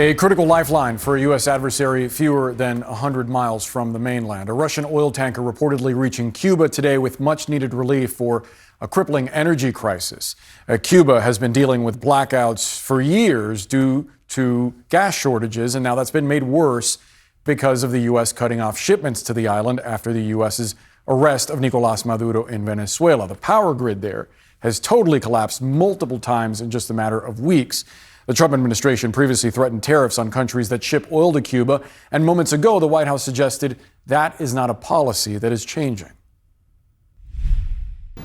A critical lifeline for a U.S. adversary fewer than 100 miles from the mainland. A Russian oil tanker reportedly reaching Cuba today with much-needed relief for a crippling energy crisis. Cuba has been dealing with blackouts for years due to gas shortages, and now that's been made worse because of the U.S. cutting off shipments to the island after the U.S.'s arrest of Nicolás Maduro in Venezuela. The power grid there has totally collapsed multiple times in just a matter of weeks. The Trump administration previously threatened tariffs on countries that ship oil to Cuba, and moments ago, the White House suggested that is not a policy that is changing.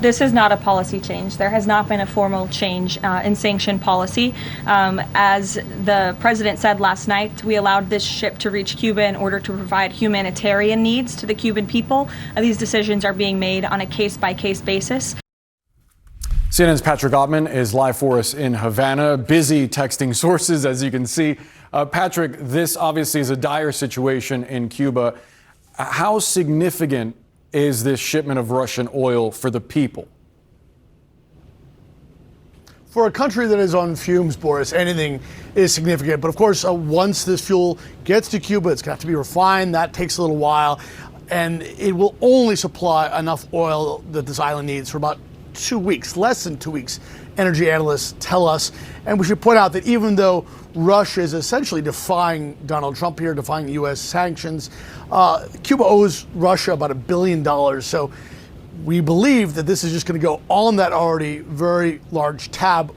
This is not a policy change. There has not been a formal change in sanction policy. As the president said last night, we allowed this ship to reach Cuba in order to provide humanitarian needs to the Cuban people. These decisions are being made on a case-by-case basis. CNN's Patrick Ottman is live for us in Havana, busy texting sources, as you can see. Patrick, this obviously is a dire situation in Cuba. How significant is this shipment of Russian oil for the people? For a country that is on fumes, Boris, anything is significant. But of course, once this fuel gets to Cuba, it's going to have to be refined. That takes a little while. And it will only supply enough oil that this island needs for about 2 weeks, less than 2 weeks, energy analysts tell us. And we should point out that even though Russia is essentially defying Donald Trump here, defying U.S. sanctions, Cuba owes Russia about $1 billion. So we believe that this is just going to go on that already very large tab.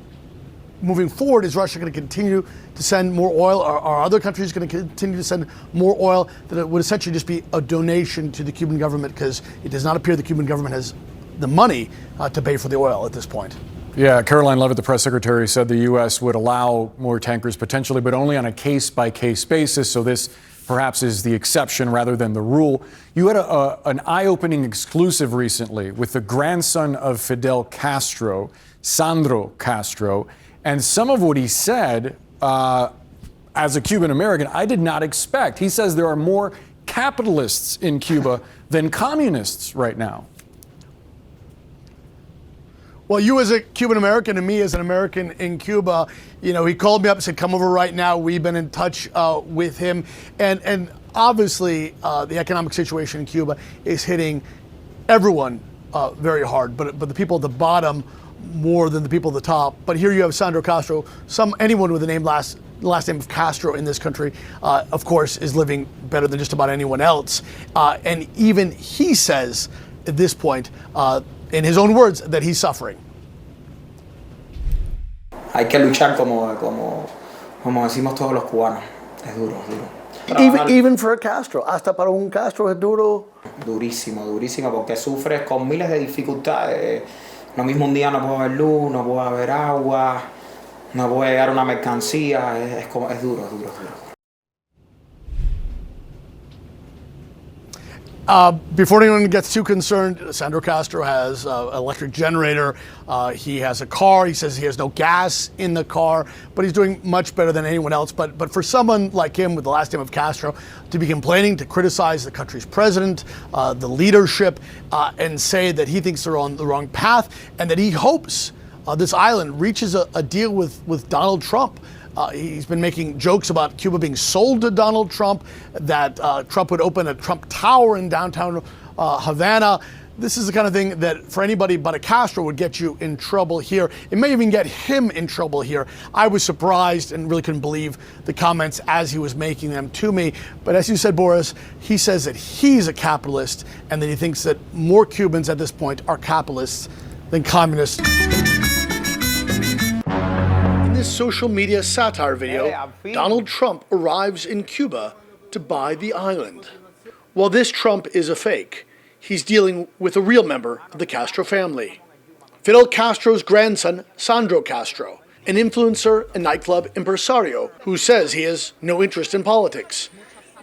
Moving forward, is Russia going to continue to send more oil? Are other countries going to continue to send more oil? That it would essentially just be a donation to the Cuban government, because it does not appear the Cuban government has the money to pay for the oil at this point. Yeah, Caroline Leavitt, the press secretary, said the U.S. would allow more tankers potentially, but only on a case-by-case basis. So this perhaps is the exception rather than the rule. You had an eye-opening exclusive recently with the grandson of Fidel Castro, Sandro Castro, and some of what he said as a Cuban American, I did not expect. He says there are more capitalists in Cuba than communists right now. Well, you as a Cuban American and me as an American in Cuba, you know, he called me up and said, come over right now. We've been in touch with him. And obviously, the economic situation in Cuba is hitting everyone very hard, but the people at the bottom more than the people at the top. But here you have Sandro Castro. Anyone with the last name of Castro in this country, of course, is living better than just about anyone else. And even he says at this point, in his own words, that he's suffering. Hay que luchar como decimos todos los cubanos. Es duro, es duro. Even for a Castro, hasta para un Castro es duro. Durísimo, durísimo, porque sufres con miles de dificultades. Lo mismo un día no puedo ver luz, no puedo haber agua, no puede llegar una mercancía. Es duro, es duro, es duro. Before anyone gets too concerned, Sandro Castro has an electric generator. He has a car. He says he has no gas in the car, but he's doing much better than anyone else. But for someone like him with the last name of Castro to be complaining, to criticize the country's president, the leadership, and say that he thinks they're on the wrong path and that he hopes this island reaches a deal with Donald Trump. He's been making jokes about Cuba being sold to Donald Trump, that Trump would open a Trump Tower in downtown Havana. This is the kind of thing that for anybody but a Castro would get you in trouble here. It may even get him in trouble here. I was surprised and really couldn't believe the comments as he was making them to me. But as you said, Boris, he says that he's a capitalist and that he thinks that more Cubans at this point are capitalists than communists. This social media satire video, Donald Trump arrives in Cuba to buy the island. While this Trump is a fake, he's dealing with a real member of the Castro family. Fidel Castro's grandson, Sandro Castro, an influencer and nightclub impresario who says he has no interest in politics.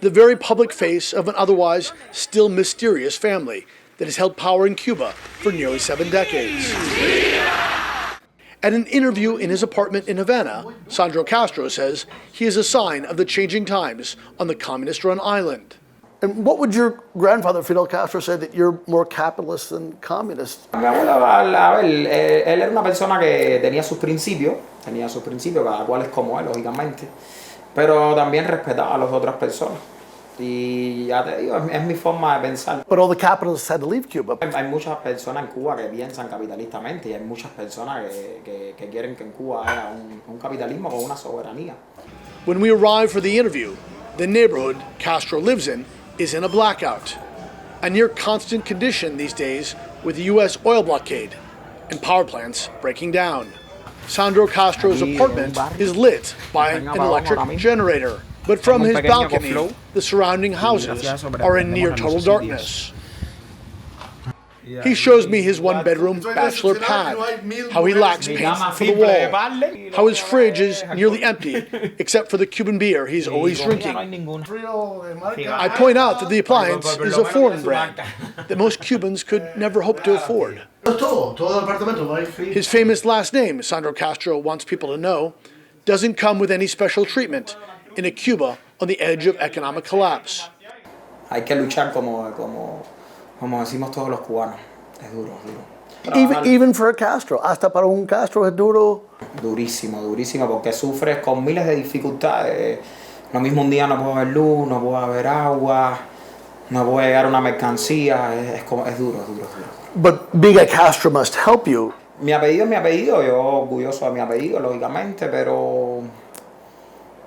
The very public face of an otherwise still mysterious family that has held power in Cuba for nearly 7 decades. At an interview in his apartment in Havana, Sandro Castro says he is a sign of the changing times on the communist-run island. And what would your grandfather, Fidel Castro, say that you're more capitalist than communist? Mi abuelo, él era una persona que tenía sus principios, cada cual es como él, lógicamente. pero también respetar a las otras personas. Y ya te digo, es mi forma de pensar. But all the capitalists had to leave Cuba. Hay muchas personas en Cuba que piensan capitalistamente y hay muchas personas que quieren que en Cuba haya un capitalismo con una soberanía. When we arrive for the interview, the neighborhood Castro lives in is in a blackout, a near constant condition these days with the U.S. oil blockade and power plants breaking down. Sandro Castro's apartment is lit by an electric generator, but from his balcony, the surrounding houses are in near total darkness. He shows me his one-bedroom bachelor pad, how he lacks paint for the wall, how his fridge is nearly empty, except for the Cuban beer he's always drinking. I point out that the appliance is a foreign brand that most Cubans could never hope to afford. His famous last name, Sandro Castro wants people to know, doesn't come with any special treatment in a Cuba on the edge of economic collapse. Hay que luchar como decimos todos los cubanos. Es duro, es duro. Even for a Castro, hasta para un Castro es duro. Durísimo, durísimo, porque sufres con miles de dificultades. Lo mismo un día no puedo ver luz, no puedo ver agua, no puede llegar una mercancía. Es duro, es duro, es duro. But being a Castro must help you. Mi apellido es mi apellido, yo orgulloso de mi apellido, lógicamente, pero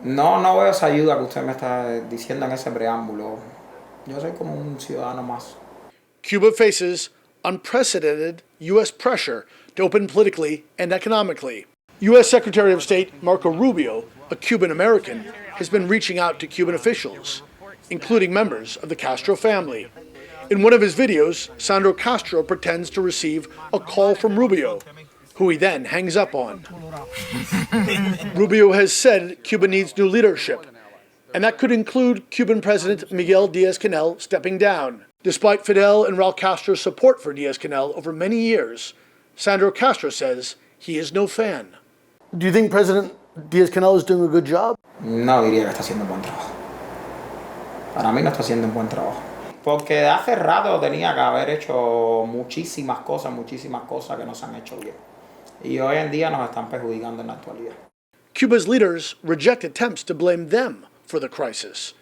no veo esa ayuda que usted me está diciendo en ese preámbulo. Yo soy como un ciudadano más. Cuba faces unprecedented U.S. pressure to open politically and economically. U.S. Secretary of State Marco Rubio, a Cuban American, has been reaching out to Cuban officials, including members of the Castro family. In one of his videos, Sandro Castro pretends to receive a call from Rubio, who he then hangs up on. Rubio has said Cuba needs new leadership, and that could include Cuban President Miguel Diaz-Canel stepping down. Despite Fidel and Raul Castro's support for Diaz-Canel over many years, Sandro Castro says he is no fan. Do you think President Diaz-Canel is doing a good job? No diría que está haciendo un buen trabajo. Para mí no está haciendo un buen trabajo. Porque hace rato tenía que haber hecho muchísimas cosas que no se han hecho bien. Y hoy en día nos están perjudicando en la actualidad. Cuba's leaders reject attempts to blame them for the crisis.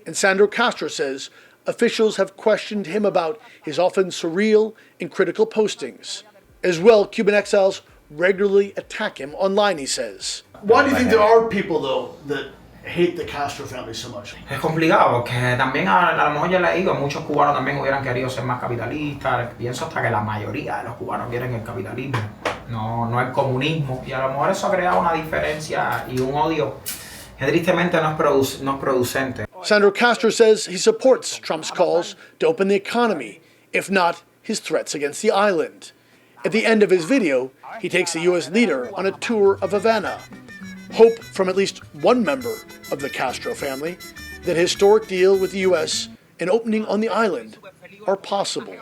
And Sandro Castro says officials have questioned him about his often surreal and critical postings. As well, Cuban exiles regularly attack him online, he says. Why do you think there are people, though, that hate the Castro family so much? Es complicado porque también a lo mejor yo le digo, muchos cubanos también hubieran querido ser más capitalistas. Pienso hasta que la mayoría de los cubanos quieren el capitalismo, no el comunismo. Y a lo mejor eso ha creado una diferencia y un odio que tristemente no es producente. Sandro Castro says he supports Trump's calls to open the economy, if not his threats against the island. At the end of his video, he takes the U.S. leader on a tour of Havana. Hope from at least one member of the Castro family that a historic deal with the U.S. and opening on the island are possible.